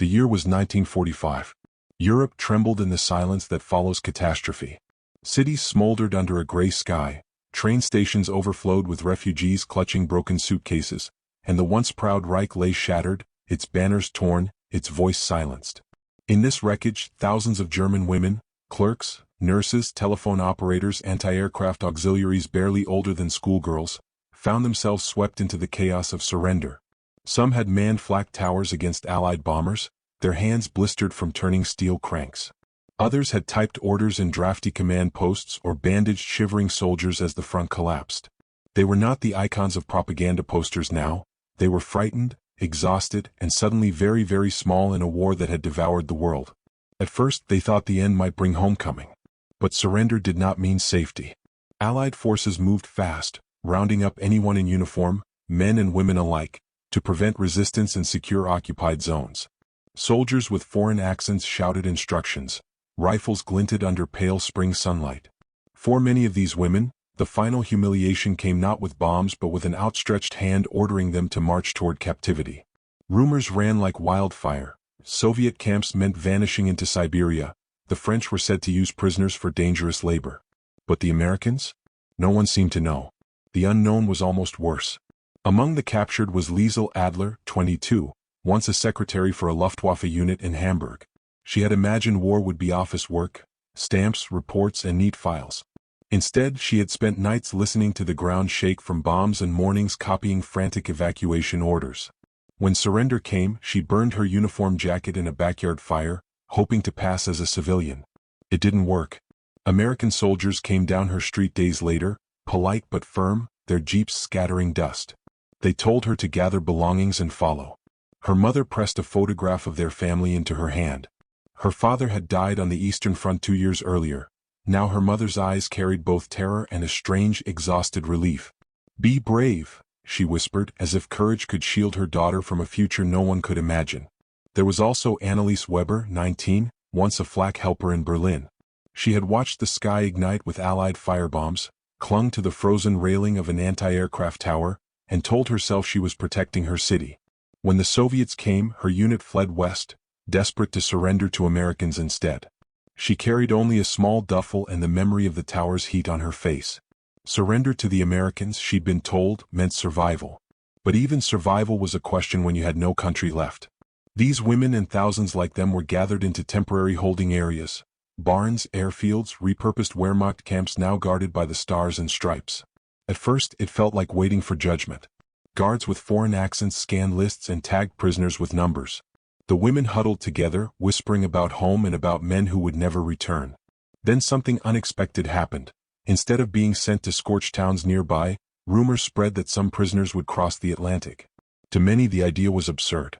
The year was 1945. Europe trembled in the silence that follows catastrophe. Cities smoldered under a gray sky, train stations overflowed with refugees clutching broken suitcases, and the once proud Reich lay shattered, its banners torn, its voice silenced. In this wreckage, thousands of German women, clerks, nurses, telephone operators, anti-aircraft auxiliaries barely older than schoolgirls, found themselves swept into the chaos of surrender. Some had manned flak towers against Allied bombers, their hands blistered from turning steel cranks. Others had typed orders in drafty command posts or bandaged shivering soldiers as the front collapsed. They were not the icons of propaganda posters now. They were frightened, exhausted, and suddenly very, very small in a war that had devoured the world. At first, they thought the end might bring homecoming. But surrender did not mean safety. Allied forces moved fast, rounding up anyone in uniform, men and women alike, to prevent resistance and secure occupied zones. Soldiers with foreign accents shouted instructions. Rifles glinted under pale spring sunlight. For many of these women, the final humiliation came not with bombs but with an outstretched hand ordering them to march toward captivity. Rumors ran like wildfire. Soviet camps meant vanishing into Siberia. The French were said to use prisoners for dangerous labor. But the Americans? No one seemed to know. The unknown was almost worse. Among the captured was Liesel Adler, 22, once a secretary for a Luftwaffe unit in Hamburg. She had imagined war would be office work, stamps, reports, and neat files. Instead, she had spent nights listening to the ground shake from bombs and mornings copying frantic evacuation orders. When surrender came, she burned her uniform jacket in a backyard fire, hoping to pass as a civilian. It didn't work. American soldiers came down her street days later, polite but firm, their jeeps scattering dust. They told her to gather belongings and follow. Her mother pressed a photograph of their family into her hand. Her father had died on the Eastern Front 2 years earlier. Now her mother's eyes carried both terror and a strange, exhausted relief. "Be brave," she whispered, as if courage could shield her daughter from a future no one could imagine. There was also Anneliese Weber, 19, once a flak helper in Berlin. She had watched the sky ignite with Allied firebombs, clung to the frozen railing of an anti-aircraft tower, and told herself she was protecting her city. When the Soviets came, her unit fled west, desperate to surrender to Americans instead. She carried only a small duffel and the memory of the tower's heat on her face. Surrender to the Americans, she'd been told, meant survival. But even survival was a question when you had no country left. These women and thousands like them were gathered into temporary holding areas, barns, airfields, repurposed Wehrmacht camps now guarded by the Stars and Stripes. At first, it felt like waiting for judgment. Guards with foreign accents scanned lists and tagged prisoners with numbers. The women huddled together, whispering about home and about men who would never return. Then something unexpected happened. Instead of being sent to scorched towns nearby, rumors spread that some prisoners would cross the Atlantic. To many the idea was absurd.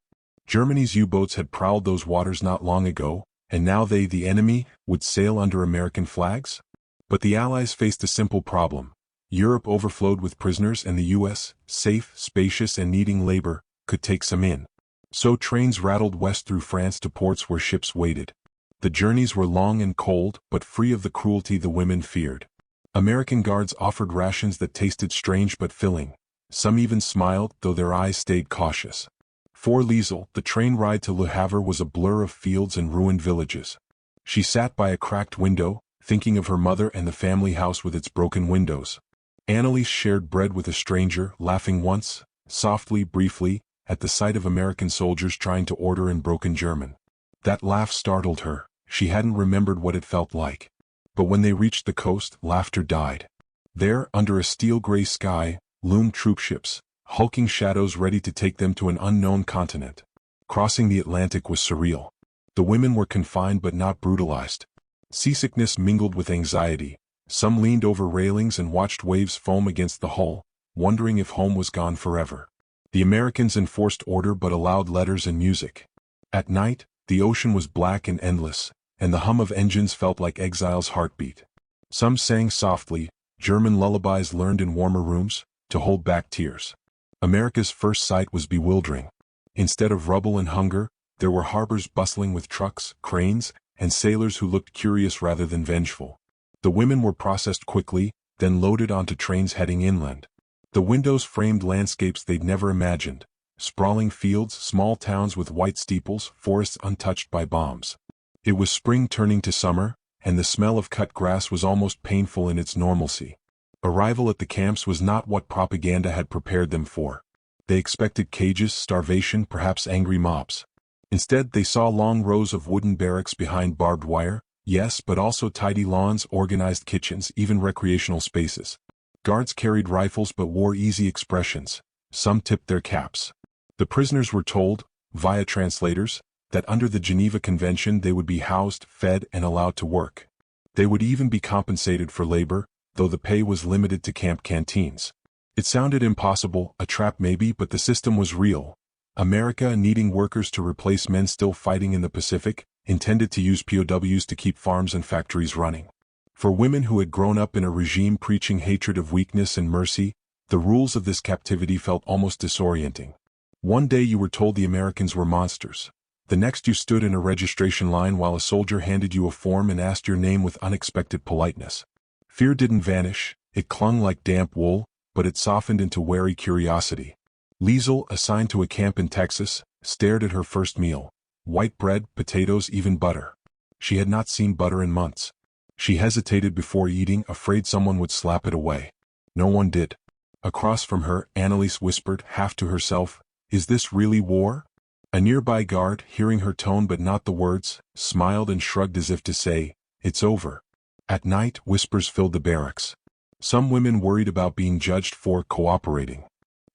Germany's U-boats had prowled those waters not long ago, and now they, the enemy, would sail under American flags? But the Allies faced a simple problem. Europe overflowed with prisoners and the U.S., safe, spacious and needing labor, could take some in. So trains rattled west through France to ports where ships waited. The journeys were long and cold, but free of the cruelty the women feared. American guards offered rations that tasted strange but filling. Some even smiled, though their eyes stayed cautious. For Liesel, the train ride to Le Havre was a blur of fields and ruined villages. She sat by a cracked window, thinking of her mother and the family house with its broken windows. Anneliese shared bread with a stranger, laughing once, softly, briefly, at the sight of American soldiers trying to order in broken German. That laugh startled her. She hadn't remembered what it felt like. But when they reached the coast, laughter died. There, under a steel-gray sky, loomed troopships, hulking shadows ready to take them to an unknown continent. Crossing the Atlantic was surreal. The women were confined but not brutalized. Seasickness mingled with anxiety. Some leaned over railings and watched waves foam against the hull, wondering if home was gone forever. The Americans enforced order but allowed letters and music. At night, the ocean was black and endless, and the hum of engines felt like exile's heartbeat. Some sang softly, German lullabies learned in warmer rooms, to hold back tears. America's first sight was bewildering. Instead of rubble and hunger, there were harbors bustling with trucks, cranes, and sailors who looked curious rather than vengeful. The women were processed quickly, then loaded onto trains heading inland. The windows framed landscapes they'd never imagined. sprawling fields, small towns with white steeples, forests untouched by bombs. It was spring turning to summer, and the smell of cut grass was almost painful in its normalcy. Arrival at the camps was not what propaganda had prepared them for. They expected cages, starvation, perhaps angry mobs. Instead, they saw long rows of wooden barracks behind barbed wire, yes, but also tidy lawns, organized kitchens, even recreational spaces. Guards carried rifles but wore easy expressions. Some tipped their caps. The prisoners were told, via translators, that under the Geneva Convention they would be housed, fed, and allowed to work. They would even be compensated for labor, though the pay was limited to camp canteens. It sounded impossible, a trap maybe, but the system was real. America, needing workers to replace men still fighting in the Pacific, intended to use POWs to keep farms and factories running. For women who had grown up in a regime preaching hatred of weakness and mercy, the rules of this captivity felt almost disorienting. One day you were told the Americans were monsters. The next you stood in a registration line while a soldier handed you a form and asked your name with unexpected politeness. Fear didn't vanish, it clung like damp wool, but it softened into wary curiosity. Liesel, assigned to a camp in Texas, stared at her first meal. White bread, potatoes, even butter. She had not seen butter in months. She hesitated before eating, afraid someone would slap it away. No one did. Across from her, Annalise whispered, half to herself, "Is this really war?" A nearby guard, hearing her tone but not the words, smiled and shrugged as if to say, "It's over." At night, whispers filled the barracks. Some women worried about being judged for cooperating.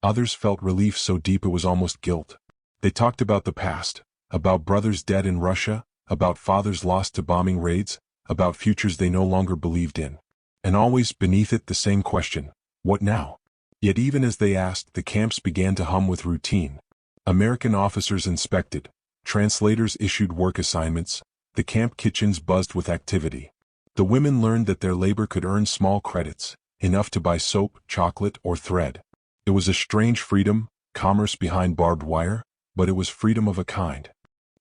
Others felt relief so deep it was almost guilt. They talked about the past, about brothers dead in Russia, about fathers lost to bombing raids, about futures they no longer believed in. And always, beneath it, the same question, what now? Yet even as they asked, the camps began to hum with routine. American officers inspected, translators issued work assignments, the camp kitchens buzzed with activity. The women learned that their labor could earn small credits, enough to buy soap, chocolate, or thread. It was a strange freedom, commerce behind barbed wire, but it was freedom of a kind.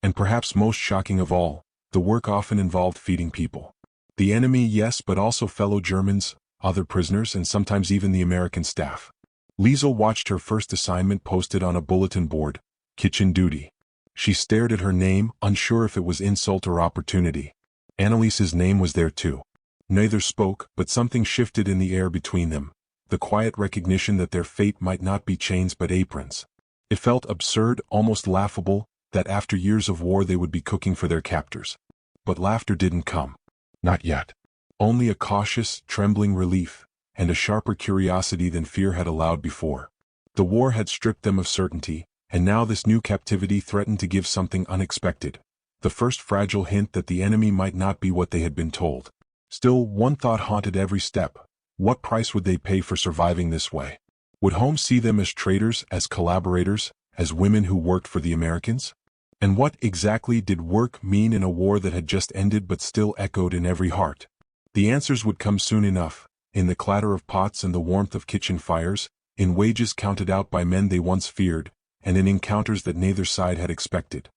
And perhaps most shocking of all, the work often involved feeding people. The enemy, yes, but also fellow Germans, other prisoners, and sometimes even the American staff. Liesel watched her first assignment posted on a bulletin board, kitchen duty. She stared at her name, unsure if it was insult or opportunity. Annalise's name was there too. Neither spoke, but something shifted in the air between them. The quiet recognition that their fate might not be chains but aprons. It felt absurd, almost laughable, that after years of war they would be cooking for their captors. But laughter didn't come. Not yet. Only a cautious, trembling relief, and a sharper curiosity than fear had allowed before. The war had stripped them of certainty, and now this new captivity threatened to give something unexpected. The first fragile hint that the enemy might not be what they had been told. Still, one thought haunted every step. What price would they pay for surviving this way? Would home see them as traitors, as collaborators, as women who worked for the Americans? And what exactly did work mean in a war that had just ended but still echoed in every heart? The answers would come soon enough, in the clatter of pots and the warmth of kitchen fires, in wages counted out by men they once feared, and in encounters that neither side had expected.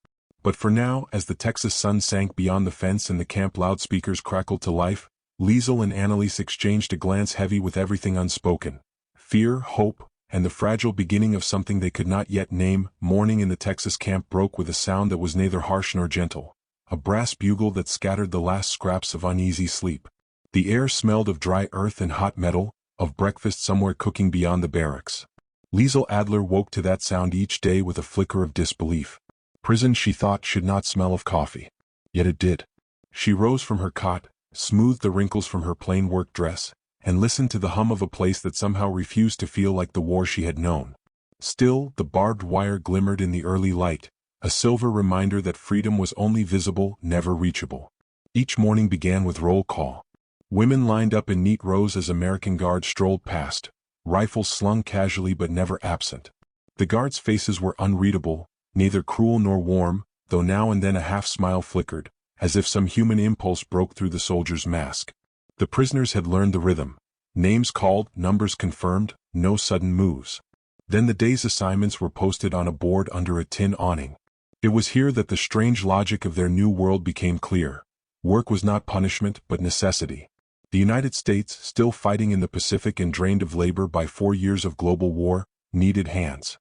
But for now, as the Texas sun sank beyond the fence and the camp loudspeakers crackled to life, Liesel and Annalise exchanged a glance heavy with everything unspoken. Fear, hope, and the fragile beginning of something they could not yet name. Morning in the Texas camp broke with a sound that was neither harsh nor gentle. A brass bugle that scattered the last scraps of uneasy sleep. The air smelled of dry earth and hot metal, of breakfast somewhere cooking beyond the barracks. Liesel Adler woke to that sound each day with a flicker of disbelief. Prison, she thought, should not smell of coffee. Yet it did. She rose from her cot, smoothed the wrinkles from her plain work dress, and listened to the hum of a place that somehow refused to feel like the war she had known. Still, the barbed wire glimmered in the early light, a silver reminder that freedom was only visible, never reachable. Each morning began with roll call. Women lined up in neat rows as American guards strolled past, rifles slung casually but never absent. The guards' faces were unreadable, neither cruel nor warm, though now and then a half-smile flickered, as if some human impulse broke through the soldier's mask. The prisoners had learned the rhythm. Names called, numbers confirmed, no sudden moves. Then the day's assignments were posted on a board under a tin awning. It was here that the strange logic of their new world became clear. Work was not punishment but necessity. The United States, still fighting in the Pacific and drained of labor by 4 years of global war, needed hands.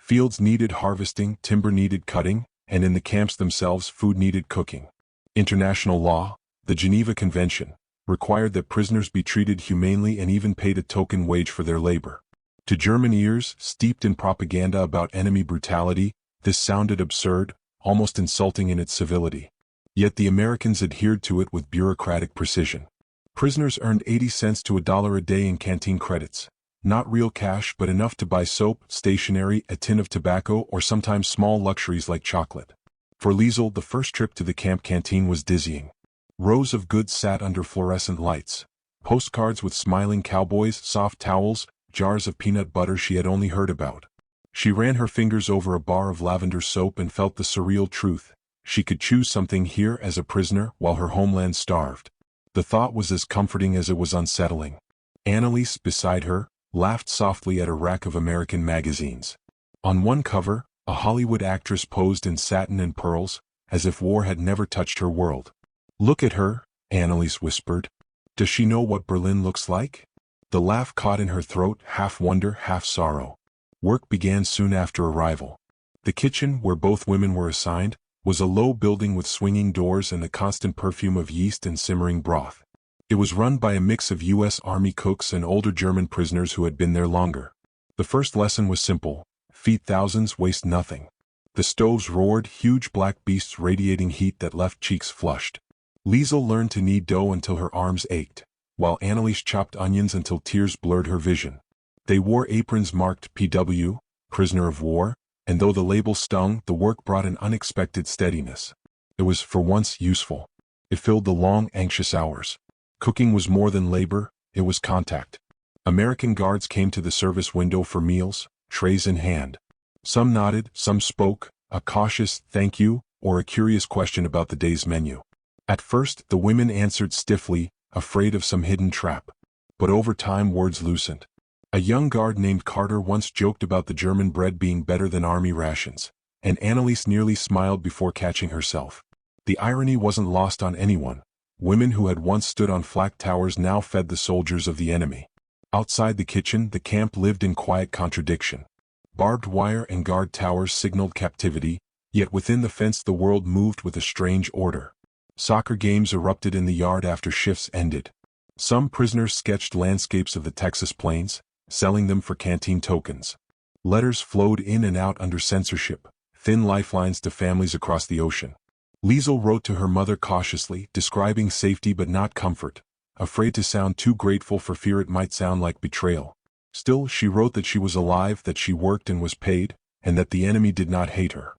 Fields needed harvesting, timber needed cutting, and in the camps themselves food needed cooking. International law, the Geneva Convention, required that prisoners be treated humanely and even paid a token wage for their labor. To German ears, steeped in propaganda about enemy brutality, this sounded absurd, almost insulting in its civility. Yet the Americans adhered to it with bureaucratic precision. Prisoners earned 80 cents to $1 a day in canteen credits. Not real cash but enough to buy soap, stationery, a tin of tobacco, or sometimes small luxuries like chocolate. For Liesel, the first trip to the camp canteen was dizzying. Rows of goods sat under fluorescent lights. Postcards with smiling cowboys, soft towels, jars of peanut butter she had only heard about. She ran her fingers over a bar of lavender soap and felt the surreal truth. She could choose something here as a prisoner while her homeland starved. The thought was as comforting as it was unsettling. Anneliese, beside her, laughed softly at a rack of American magazines. On one cover, a Hollywood actress posed in satin and pearls, as if war had never touched her world. "Look at her," Anneliese whispered. "Does she know what Berlin looks like?" The laugh caught in her throat, half wonder, half sorrow. Work began soon after arrival. The kitchen, where both women were assigned, was a low building with swinging doors and the constant perfume of yeast and simmering broth. It was run by a mix of U.S. Army cooks and older German prisoners who had been there longer. The first lesson was simple: feed thousands, waste nothing. The stoves roared, huge black beasts radiating heat that left cheeks flushed. Liesel learned to knead dough until her arms ached, while Anneliese chopped onions until tears blurred her vision. They wore aprons marked PW, prisoner of war, and though the label stung, the work brought an unexpected steadiness. It was, for once, useful. It filled the long, anxious hours. Cooking was more than labor, it was contact. American guards came to the service window for meals, trays in hand. Some nodded, some spoke, a cautious "thank you" or a curious question about the day's menu. At first, the women answered stiffly, afraid of some hidden trap. But over time words loosened. A young guard named Carter once joked about the German bread being better than army rations, and Anneliese nearly smiled before catching herself. The irony wasn't lost on anyone. Women who had once stood on flak towers now fed the soldiers of the enemy. Outside the kitchen, the camp lived in quiet contradiction. Barbed wire and guard towers signaled captivity, yet within the fence the world moved with a strange order. Soccer games erupted in the yard after shifts ended. Some prisoners sketched landscapes of the Texas plains, selling them for canteen tokens. Letters flowed in and out under censorship, thin lifelines to families across the ocean. Liesel wrote to her mother cautiously, describing safety but not comfort, afraid to sound too grateful for fear it might sound like betrayal. Still, she wrote that she was alive, that she worked and was paid, and that the enemy did not hate her.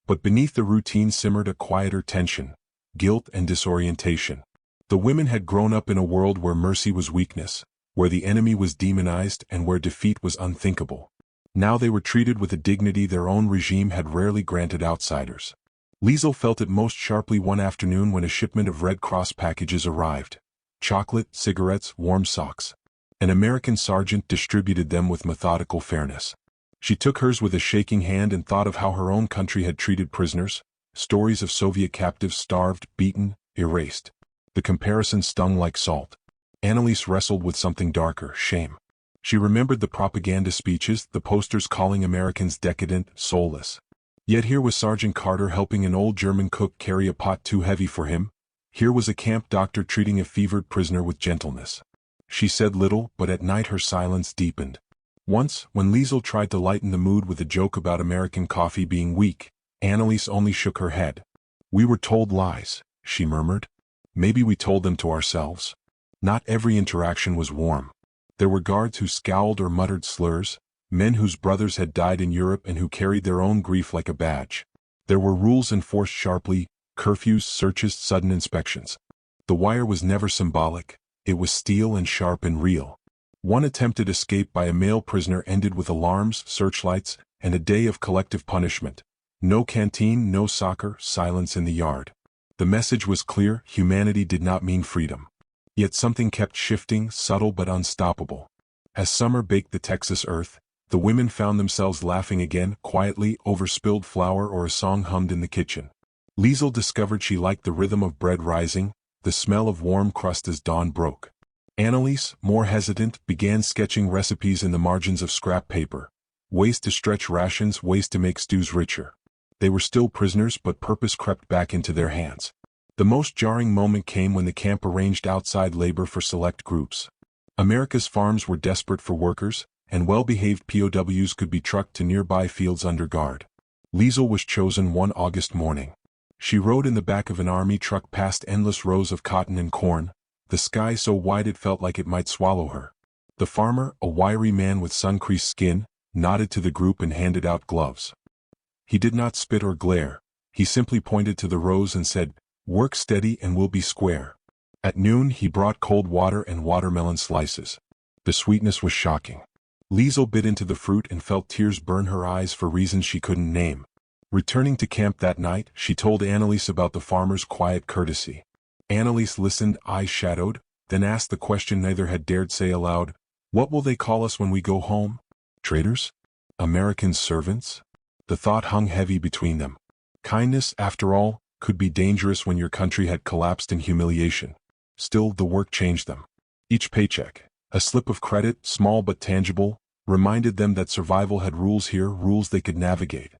But beneath the routine simmered a quieter tension, guilt and disorientation. The women had grown up in a world where mercy was weakness, where the enemy was demonized and where defeat was unthinkable. Now they were treated with a dignity their own regime had rarely granted outsiders. Liesel felt it most sharply one afternoon when a shipment of Red Cross packages arrived. Chocolate, cigarettes, warm socks. An American sergeant distributed them with methodical fairness. She took hers with a shaking hand and thought of how her own country had treated prisoners, stories of Soviet captives starved, beaten, erased. The comparison stung like salt. Anneliese wrestled with something darker, shame. She remembered the propaganda speeches, the posters calling Americans decadent, soulless. Yet here was Sergeant Carter helping an old German cook carry a pot too heavy for him. Here was a camp doctor treating a fevered prisoner with gentleness. She said little, but at night her silence deepened. Once, when Liesel tried to lighten the mood with a joke about American coffee being weak, Anneliese only shook her head. "We were told lies," she murmured. "Maybe we told them to ourselves." Not every interaction was warm. There were guards who scowled or muttered slurs, men whose brothers had died in Europe and who carried their own grief like a badge. There were rules enforced sharply, curfews, searches, sudden inspections. The wire was never symbolic, it was steel and sharp and real. One attempted escape by a male prisoner ended with alarms, searchlights, and a day of collective punishment. No canteen, no soccer, silence in the yard. The message was clear: humanity did not mean freedom. Yet something kept shifting, subtle but unstoppable. As summer baked the Texas earth, the women found themselves laughing again, quietly, over spilled flour or a song hummed in the kitchen. Liesel discovered she liked the rhythm of bread rising, the smell of warm crust as dawn broke. Anneliese, more hesitant, began sketching recipes in the margins of scrap paper. Ways to stretch rations, ways to make stews richer. They were still prisoners, but purpose crept back into their hands. The most jarring moment came when the camp arranged outside labor for select groups. America's farms were desperate for workers, and well-behaved POWs could be trucked to nearby fields under guard. Liesel was chosen one August morning. She rode in the back of an army truck past endless rows of cotton and corn, the sky so wide it felt like it might swallow her. The farmer, a wiry man with sun-creased skin, nodded to the group and handed out gloves. He did not spit or glare. He simply pointed to the rows and said, "Work steady and we'll be square." At noon he brought cold water and watermelon slices. The sweetness was shocking. Liesel bit into the fruit and felt tears burn her eyes for reasons she couldn't name. Returning to camp that night, she told Anneliese about the farmer's quiet courtesy. Anneliese listened, eyes shadowed, then asked the question neither had dared say aloud, "What will they call us when we go home? Traitors? American servants?" The thought hung heavy between them. Kindness, after all, could be dangerous when your country had collapsed in humiliation. Still, the work changed them. Each paycheck, a slip of credit, small but tangible, reminded them that survival had rules here, rules they could navigate.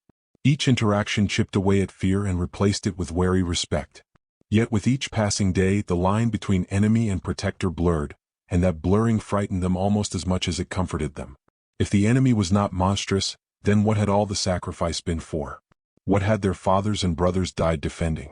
Each interaction chipped away at fear and replaced it with wary respect. Yet with each passing day, the line between enemy and protector blurred, and that blurring frightened them almost as much as it comforted them. If the enemy was not monstrous, then what had all the sacrifice been for? What had their fathers and brothers died defending?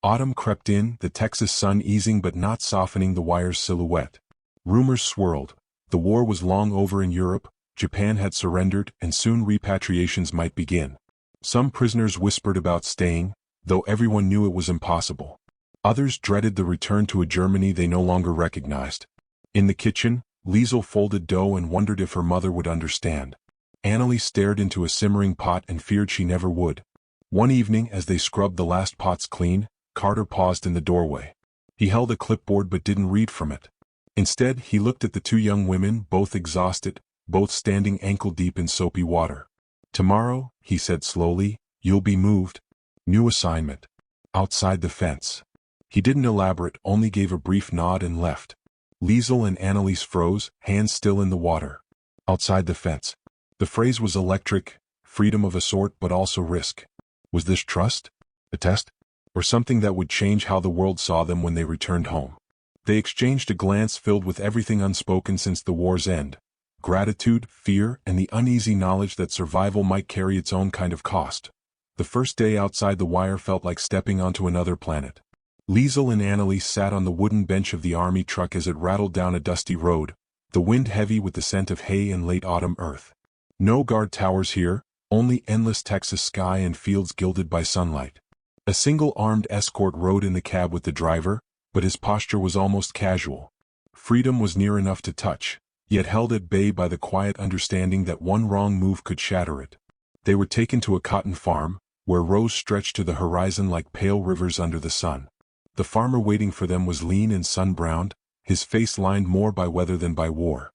Autumn crept in, the Texas sun easing but not softening the wire's silhouette. Rumors swirled. The war was long over in Europe, Japan had surrendered, and soon repatriations might begin. Some prisoners whispered about staying, though everyone knew it was impossible. Others dreaded the return to a Germany they no longer recognized. In the kitchen, Liesel folded dough and wondered if her mother would understand. Anneliese stared into a simmering pot and feared she never would. One evening, as they scrubbed the last pots clean, Carter paused in the doorway. He held a clipboard but didn't read from it. Instead, he looked at the two young women, both exhausted, both standing ankle-deep in soapy water. "Tomorrow," he said slowly, "you'll be moved. New assignment. Outside the fence." He didn't elaborate, only gave a brief nod and left. Liesel and Anneliese froze, hands still in the water. Outside the fence. The phrase was electric, freedom of a sort but also risk. Was this trust? A test? Or something that would change how the world saw them when they returned home? They exchanged a glance filled with everything unspoken since the war's end. Gratitude, fear, and the uneasy knowledge that survival might carry its own kind of cost. The first day outside the wire felt like stepping onto another planet. Liesel and Anneliese sat on the wooden bench of the army truck as it rattled down a dusty road, the wind heavy with the scent of hay and late autumn earth. No guard towers here, only endless Texas sky and fields gilded by sunlight. A single armed escort rode in the cab with the driver, but his posture was almost casual. Freedom was near enough to touch, yet held at bay by the quiet understanding that one wrong move could shatter it. They were taken to a cotton farm, where rows stretched to the horizon like pale rivers under the sun. The farmer waiting for them was lean and sun-browned, his face lined more by weather than by war.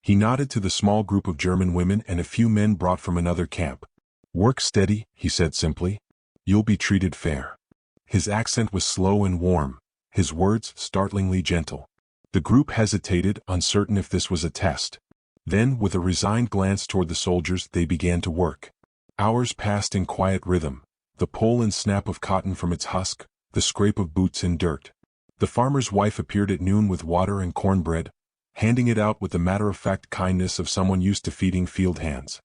He nodded to the small group of German women and a few men brought from another camp. "Work steady," he said simply. "You'll be treated fair." His accent was slow and warm, his words startlingly gentle. The group hesitated, uncertain if this was a test. Then, with a resigned glance toward the soldiers, they began to work. Hours passed in quiet rhythm, the pull and snap of cotton from its husk, the scrape of boots in dirt. The farmer's wife appeared at noon with water and cornbread, handing it out with the matter-of-fact kindness of someone used to feeding field hands.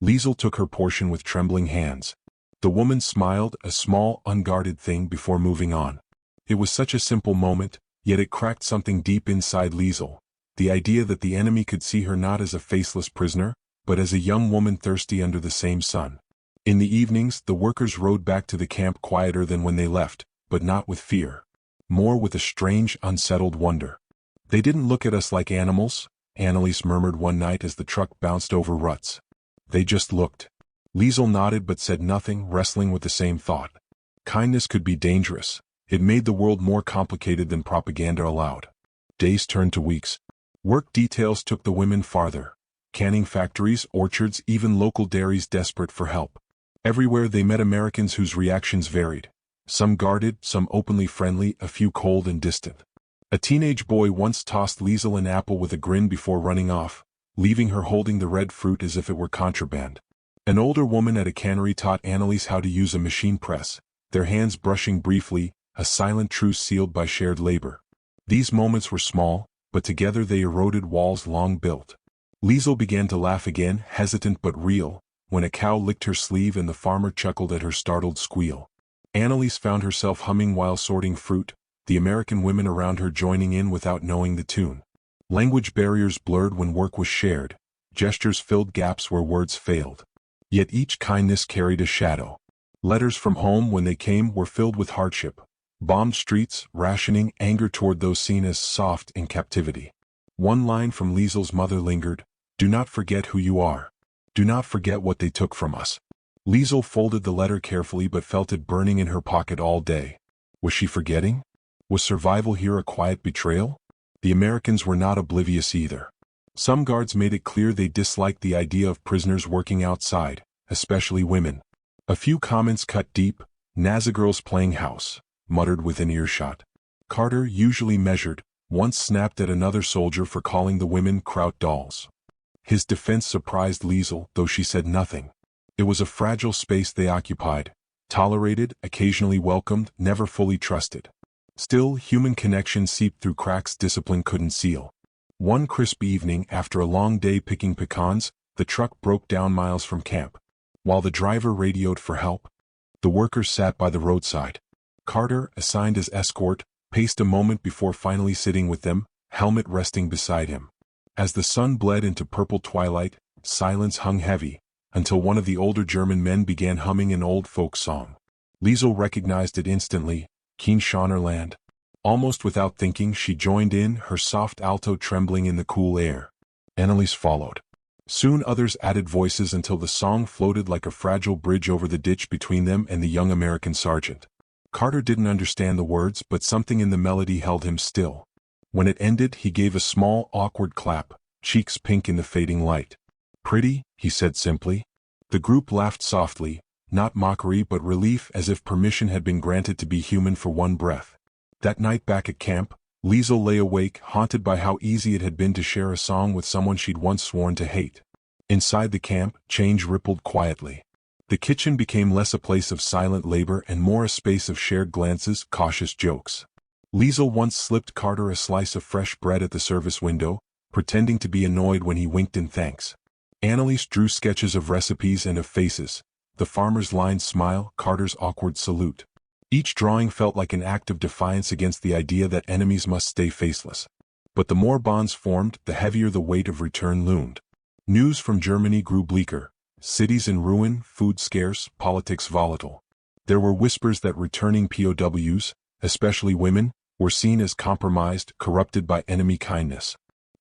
Liesel took her portion with trembling hands. The woman smiled, a small, unguarded thing, before moving on. It was such a simple moment, yet it cracked something deep inside Liesel. The idea that the enemy could see her not as a faceless prisoner, but as a young woman thirsty under the same sun. In the evenings, the workers rode back to the camp quieter than when they left, but not with fear. More with a strange, unsettled wonder. "They didn't look at us like animals," Anneliese murmured one night as the truck bounced over ruts. "They just looked." Liesel nodded but said nothing, wrestling with the same thought. Kindness could be dangerous. It made the world more complicated than propaganda allowed. Days turned to weeks. Work details took the women farther. Canning factories, orchards, even local dairies desperate for help. Everywhere they met Americans whose reactions varied. Some guarded, some openly friendly, a few cold and distant. A teenage boy once tossed Liesel an apple with a grin before running off, leaving her holding the red fruit as if it were contraband. An older woman at a cannery taught Annalise how to use a machine press, their hands brushing briefly, a silent truce sealed by shared labor. These moments were small, but together they eroded walls long built. Liesel began to laugh again, hesitant but real, when a cow licked her sleeve and the farmer chuckled at her startled squeal. Annalise found herself humming while sorting fruit, the American women around her joining in without knowing the tune. Language barriers blurred when work was shared, gestures filled gaps where words failed. Yet each kindness carried a shadow. Letters from home when they came were filled with hardship. Bombed streets, rationing, anger toward those seen as soft in captivity. One line from Liesel's mother lingered, "Do not forget who you are. Do not forget what they took from us." Liesel folded the letter carefully but felt it burning in her pocket all day. Was she forgetting? Was survival here a quiet betrayal? The Americans were not oblivious either. Some guards made it clear they disliked the idea of prisoners working outside, especially women. A few comments cut deep, "Nazi girls playing house," muttered within earshot. Carter, usually measured, once snapped at another soldier for calling the women Kraut dolls. His defense surprised Liesel, though she said nothing. It was a fragile space they occupied, tolerated, occasionally welcomed, never fully trusted. Still, human connection seeped through cracks discipline couldn't seal. One crisp evening, after a long day picking pecans, the truck broke down miles from camp. While the driver radioed for help, the workers sat by the roadside. Carter, assigned as escort, paced a moment before finally sitting with them, helmet resting beside him. As the sun bled into purple twilight, silence hung heavy, until one of the older German men began humming an old folk song. Liesel recognized it instantly, Kienschonerland. Almost without thinking she joined in, her soft alto trembling in the cool air. Annalise followed. Soon others added voices until the song floated like a fragile bridge over the ditch between them and the young American sergeant. Carter didn't understand the words, but something in the melody held him still. When it ended, he gave a small, awkward clap, cheeks pink in the fading light. "Pretty," he said simply. The group laughed softly, not mockery but relief, as if permission had been granted to be human for one breath. That night back at camp, Liesel lay awake, haunted by how easy it had been to share a song with someone she'd once sworn to hate. Inside the camp, change rippled quietly. The kitchen became less a place of silent labor and more a space of shared glances, cautious jokes. Liesel once slipped Carter a slice of fresh bread at the service window, pretending to be annoyed when he winked in thanks. Annalise drew sketches of recipes and of faces, the farmer's lined smile, Carter's awkward salute. Each drawing felt like an act of defiance against the idea that enemies must stay faceless. But the more bonds formed, the heavier the weight of return loomed. News from Germany grew bleaker. Cities in ruin, food scarce, politics volatile. There were whispers that returning POWs, especially women, were seen as compromised, corrupted by enemy kindness.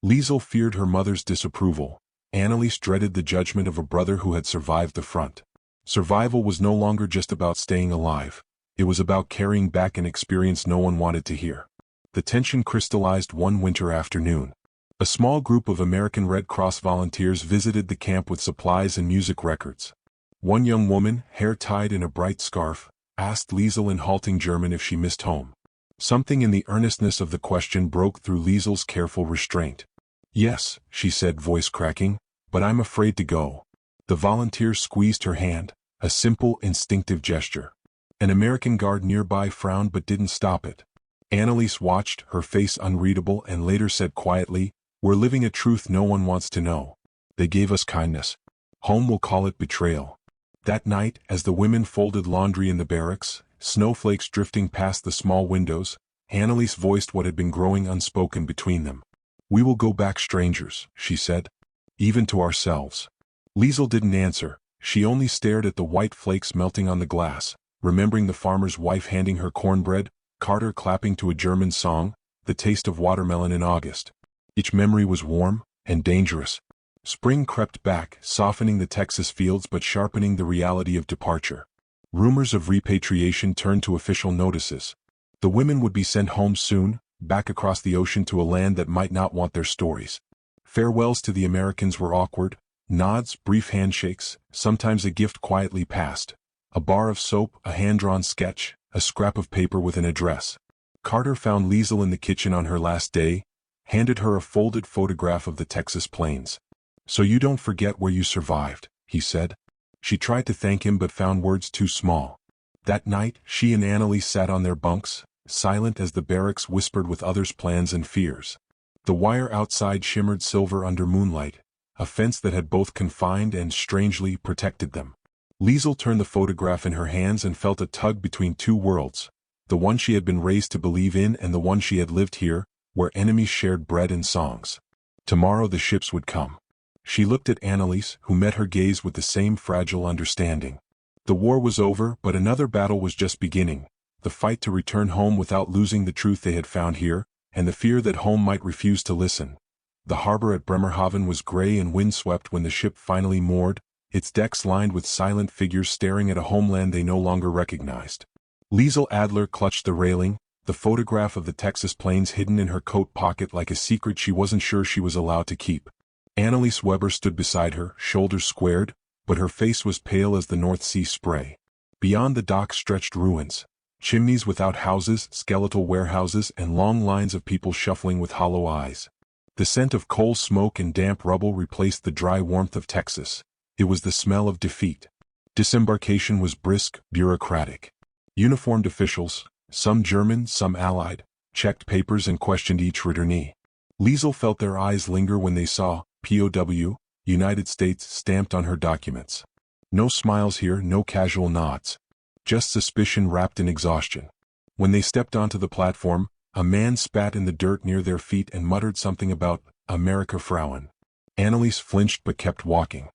Liesel feared her mother's disapproval. Annalise dreaded the judgment of a brother who had survived the front. Survival was no longer just about staying alive. It was about carrying back an experience no one wanted to hear. The tension crystallized one winter afternoon. A small group of American Red Cross volunteers visited the camp with supplies and music records. One young woman, hair tied in a bright scarf, asked Liesel in halting German if she missed home. Something in the earnestness of the question broke through Liesel's careful restraint. "Yes," she said, voice cracking, "but I'm afraid to go." The volunteer squeezed her hand, a simple, instinctive gesture. An American guard nearby frowned but didn't stop it. Annalise watched, her face unreadable, and later said quietly, "We're living a truth no one wants to know. They gave us kindness. Home will call it betrayal." That night, as the women folded laundry in the barracks, snowflakes drifting past the small windows, Annalise voiced what had been growing unspoken between them. "We will go back strangers," she said. "Even to ourselves." Liesel didn't answer. She only stared at the white flakes melting on the glass, remembering the farmer's wife handing her cornbread, Carter clapping to a German song, the taste of watermelon in August. Each memory was warm and dangerous. Spring crept back, softening the Texas fields but sharpening the reality of departure. Rumors of repatriation turned to official notices. The women would be sent home soon, back across the ocean to a land that might not want their stories. Farewells to the Americans were awkward, nods, brief handshakes, sometimes a gift quietly passed. A bar of soap, a hand-drawn sketch, a scrap of paper with an address. Carter found Liesel in the kitchen on her last day, handed her a folded photograph of the Texas plains. "So you don't forget where you survived," he said. She tried to thank him but found words too small. That night, she and Annalise sat on their bunks, silent as the barracks whispered with others' plans and fears. The wire outside shimmered silver under moonlight, a fence that had both confined and, strangely, protected them. Liesel turned the photograph in her hands and felt a tug between two worlds, the one she had been raised to believe in and the one she had lived here, where enemies shared bread and songs. Tomorrow the ships would come. She looked at Annalise, who met her gaze with the same fragile understanding. The war was over, but another battle was just beginning, the fight to return home without losing the truth they had found here, and the fear that home might refuse to listen. The harbor at Bremerhaven was gray and windswept when the ship finally moored, its decks lined with silent figures staring at a homeland they no longer recognized. Liesel Adler clutched the railing, the photograph of the Texas plains hidden in her coat pocket like a secret she wasn't sure she was allowed to keep. Annalise Weber stood beside her, shoulders squared, but her face was pale as the North Sea spray. Beyond the dock stretched ruins, chimneys without houses, skeletal warehouses, and long lines of people shuffling with hollow eyes. The scent of coal smoke and damp rubble replaced the dry warmth of Texas. It was the smell of defeat. Disembarkation was brisk, bureaucratic. Uniformed officials, some German, some Allied, checked papers and questioned each returnee. Liesel felt their eyes linger when they saw POW, United States, stamped on her documents. No smiles here, no casual nods. Just suspicion wrapped in exhaustion. When they stepped onto the platform, a man spat in the dirt near their feet and muttered something about Amerika Frauen. Annalise flinched but kept walking.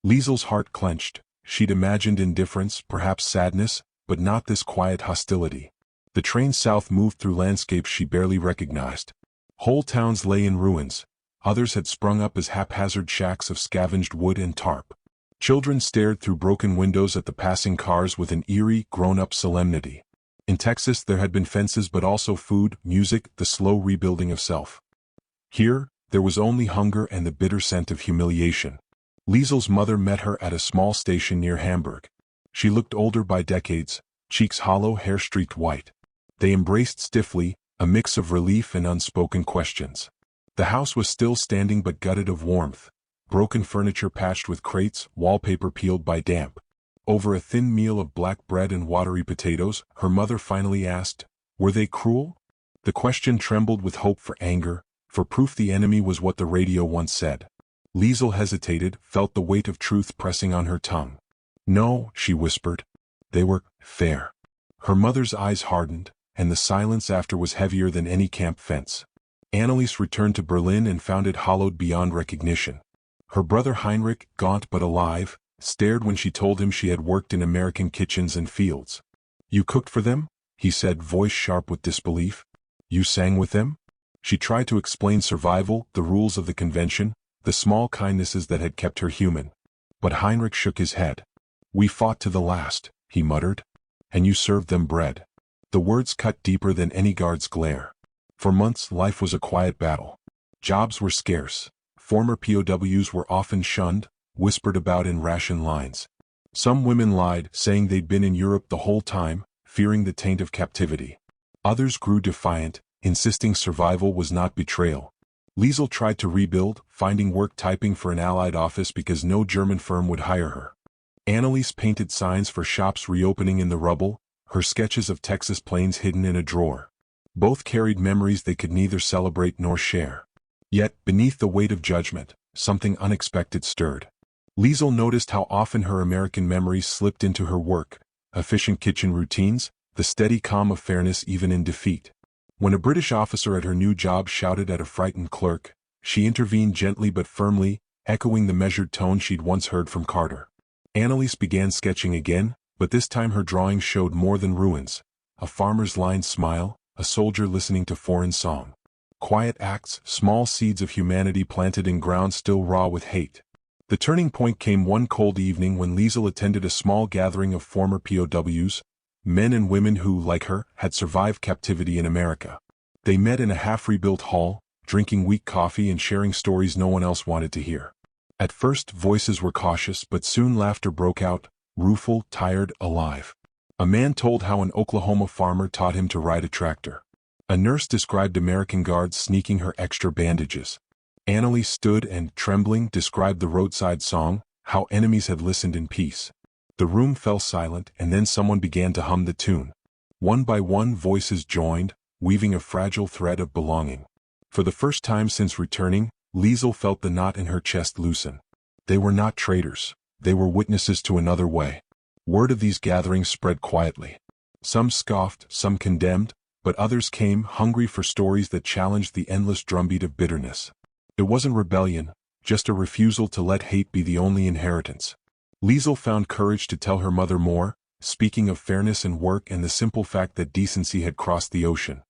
Liesel's heart clenched. She'd imagined indifference, perhaps sadness, but not this quiet hostility. The train south moved through landscapes she barely recognized. Whole towns lay in ruins. Others had sprung up as haphazard shacks of scavenged wood and tarp. Children stared through broken windows at the passing cars with an eerie, grown-up solemnity. In Texas there had been fences but also food, music, the slow rebuilding of self. Here, there was only hunger and the bitter scent of humiliation. Liesel's mother met her at a small station near Hamburg. She looked older by decades, cheeks hollow, hair streaked white. They embraced stiffly, a mix of relief and unspoken questions. The house was still standing but gutted of warmth, broken furniture patched with crates, wallpaper peeled by damp. Over a thin meal of black bread and watery potatoes, her mother finally asked, "Were they cruel?" The question trembled with hope for anger, for proof the enemy was what the radio once said. Liesel hesitated, felt the weight of truth pressing on her tongue. "No," she whispered. "They were fair." Her mother's eyes hardened, and the silence after was heavier than any camp fence. Annalise returned to Berlin and found it hollowed beyond recognition. Her brother Heinrich, gaunt but alive, stared when she told him she had worked in American kitchens and fields. "You cooked for them?" he said, voice sharp with disbelief. "You sang with them?" She tried to explain survival, the rules of the convention, the small kindnesses that had kept her human. But Heinrich shook his head. "We fought to the last," he muttered. "And you served them bread." The words cut deeper than any guard's glare. For months life was a quiet battle. Jobs were scarce. Former POWs were often shunned, whispered about in ration lines. Some women lied, saying they'd been in Europe the whole time, fearing the taint of captivity. Others grew defiant, insisting survival was not betrayal. Liesel tried to rebuild, finding work typing for an Allied office because no German firm would hire her. Annalise painted signs for shops reopening in the rubble, her sketches of Texas plains hidden in a drawer. Both carried memories they could neither celebrate nor share. Yet, beneath the weight of judgment, something unexpected stirred. Liesel noticed how often her American memories slipped into her work, efficient kitchen routines, the steady calm of fairness even in defeat. When a British officer at her new job shouted at a frightened clerk, she intervened gently but firmly, echoing the measured tone she'd once heard from Carter. Annalise began sketching again, but this time her drawings showed more than ruins. A farmer's lined smile, a soldier listening to foreign song. Quiet acts, small seeds of humanity planted in ground still raw with hate. The turning point came one cold evening when Liesel attended a small gathering of former POWs, men and women who, like her, had survived captivity in America. They met in a half-rebuilt hall, drinking weak coffee and sharing stories no one else wanted to hear. At first, voices were cautious, but soon laughter broke out, rueful, tired, alive. A man told how an Oklahoma farmer taught him to ride a tractor. A nurse described American guards sneaking her extra bandages. Annalise stood and, trembling, described the roadside song, how enemies had listened in peace. The room fell silent, and then someone began to hum the tune. One by one voices joined, weaving a fragile thread of belonging. For the first time since returning, Liesel felt the knot in her chest loosen. They were not traitors. They were witnesses to another way. Word of these gatherings spread quietly. Some scoffed, some condemned, but others came hungry for stories that challenged the endless drumbeat of bitterness. It wasn't rebellion, just a refusal to let hate be the only inheritance. Liesel found courage to tell her mother more, speaking of fairness in work and the simple fact that decency had crossed the ocean.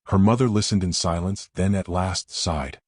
Her mother listened in silence, then at last sighed.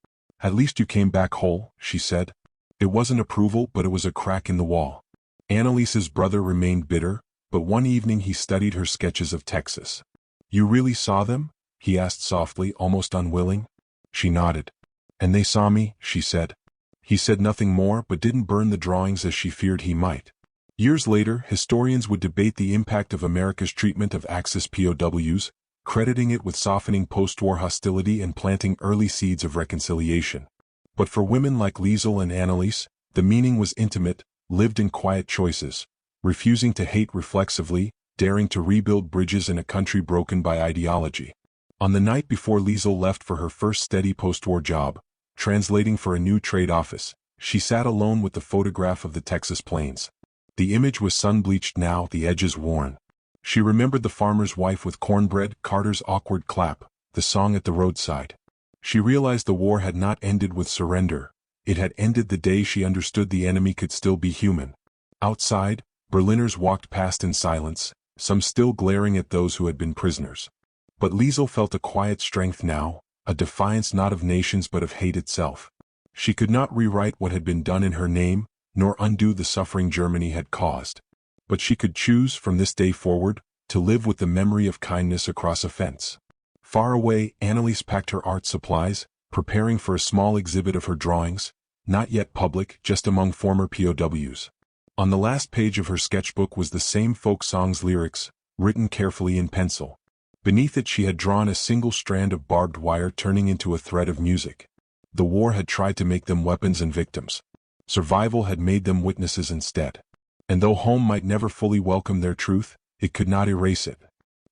"At least you came back whole," she said. It wasn't approval, but it was a crack in the wall. Annalise's brother remained bitter, but one evening he studied her sketches of Texas. "You really saw them?" he asked softly, almost unwilling. She nodded. "And they saw me," she said. He said nothing more, but didn't burn the drawings as she feared he might. Years later, historians would debate the impact of America's treatment of Axis POWs, crediting it with softening post-war hostility and planting early seeds of reconciliation. But for women like Liesel and Annalise, the meaning was intimate, lived in quiet choices, refusing to hate reflexively, daring to rebuild bridges in a country broken by ideology. On the night before Liesel left for her first steady post-war job, translating for a new trade office, she sat alone with the photograph of the Texas plains. The image was sun-bleached now, the edges worn. She remembered the farmer's wife with cornbread, Carter's awkward clap, the song at the roadside. She realized the war had not ended with surrender. It had ended the day she understood the enemy could still be human. Outside, Berliners walked past in silence, some still glaring at those who had been prisoners. But Liesel felt a quiet strength now, a defiance not of nations but of hate itself. She could not rewrite what had been done in her name, nor undo the suffering Germany had caused. But she could choose, from this day forward, to live with the memory of kindness across a fence. Far away, Annalise packed her art supplies, preparing for a small exhibit of her drawings, not yet public, just among former POWs. On the last page of her sketchbook was the same folk song's lyrics, written carefully in pencil. Beneath it she had drawn a single strand of barbed wire turning into a thread of music. The war had tried to make them weapons and victims. Survival had made them witnesses instead. And though home might never fully welcome their truth, it could not erase it.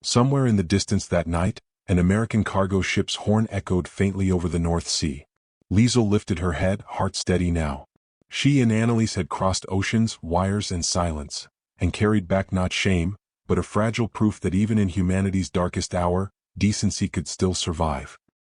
Somewhere in the distance that night, an American cargo ship's horn echoed faintly over the North Sea. Liesel lifted her head, heart steady now. She and Annalise had crossed oceans, wires, and silence, and carried back not shame, but a fragile proof that even in humanity's darkest hour, decency could still survive.